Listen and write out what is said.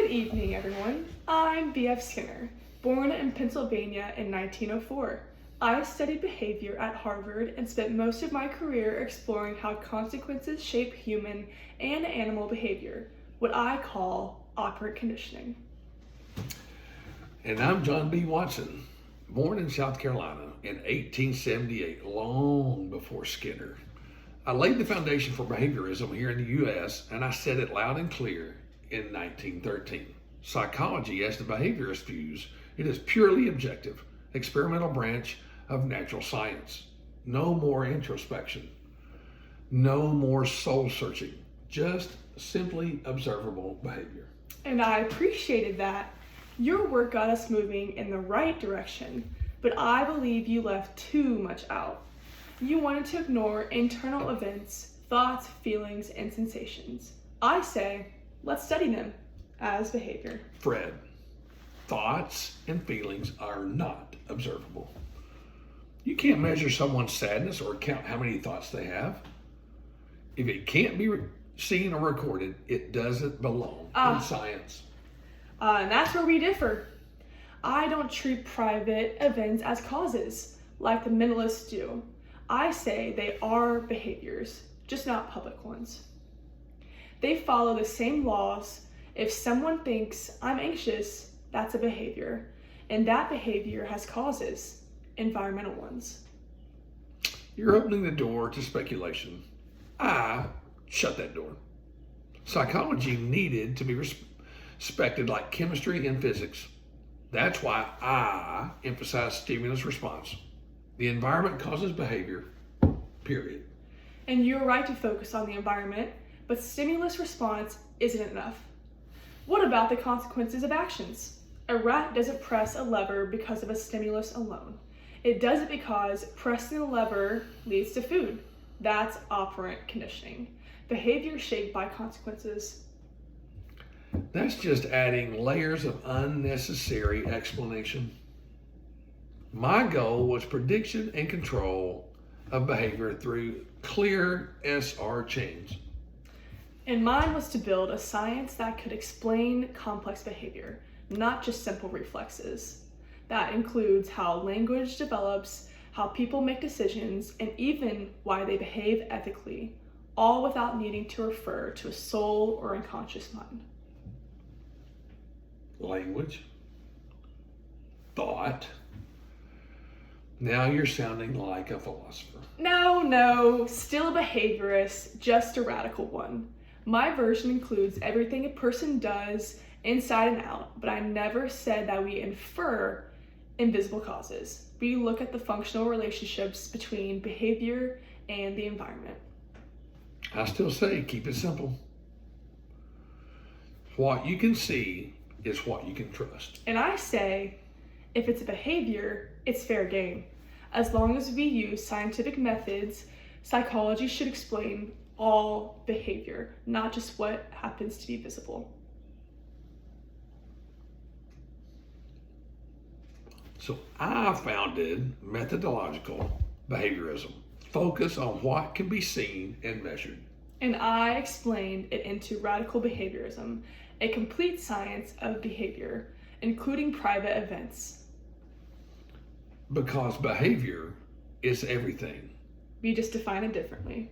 Good evening, everyone. I'm B.F. Skinner, born in Pennsylvania in 1904. I studied behavior at Harvard and spent most of my career exploring how consequences shape human and animal behavior, what I call operant conditioning. And I'm John B. Watson, born in South Carolina in 1878, long before Skinner. I laid the foundation for behaviorism here in the U.S., and I said it loud and clear in 1913. Psychology, as the behaviorist views, it is purely objective, experimental branch of natural science. No more introspection, no more soul searching, just simply observable behavior. And I appreciated that. Your work got us moving in the right direction, but I believe you left too much out. You wanted to ignore internal events, thoughts, feelings, and sensations. I say, let's study them as behavior. Fred, thoughts and feelings are not observable. You can't measure someone's sadness or count how many thoughts they have. If it can't be seen or recorded, it doesn't belong in science. And that's where we differ. I don't treat private events as causes, like the mentalists do. I say they are behaviors, just not public ones. They follow the same laws. If someone thinks, I'm anxious, that's a behavior. And that behavior has causes, environmental ones. You're opening the door to speculation. I shut that door. Psychology needed to be respected like chemistry and physics. That's why I emphasize stimulus response. The environment causes behavior, period. And you're right to focus on the environment, but stimulus response isn't enough. What about the consequences of actions? A rat doesn't press a lever because of a stimulus alone. It does it because pressing the lever leads to food. That's operant conditioning. Behavior shaped by consequences. That's just adding layers of unnecessary explanation. My goal was prediction and control of behavior through clear SR chains. And mine was to build a science that could explain complex behavior, not just simple reflexes. That includes how language develops, how people make decisions, and even why they behave ethically, all without needing to refer to a soul or unconscious mind. Language, thought. Now you're sounding like a philosopher. No, still a behaviorist, just a radical one. My version includes everything a person does inside and out, but I never said that we infer invisible causes. We look at the functional relationships between behavior and the environment. I still say keep it simple. What you can see is what you can trust. And I say, if it's a behavior, it's fair game. As long as we use scientific methods, psychology should explain all behavior, not just what happens to be visible. So I founded methodological behaviorism. Focus on what can be seen and measured. And I explained it into radical behaviorism, a complete science of behavior, including private events. Because behavior is everything. We just define it differently.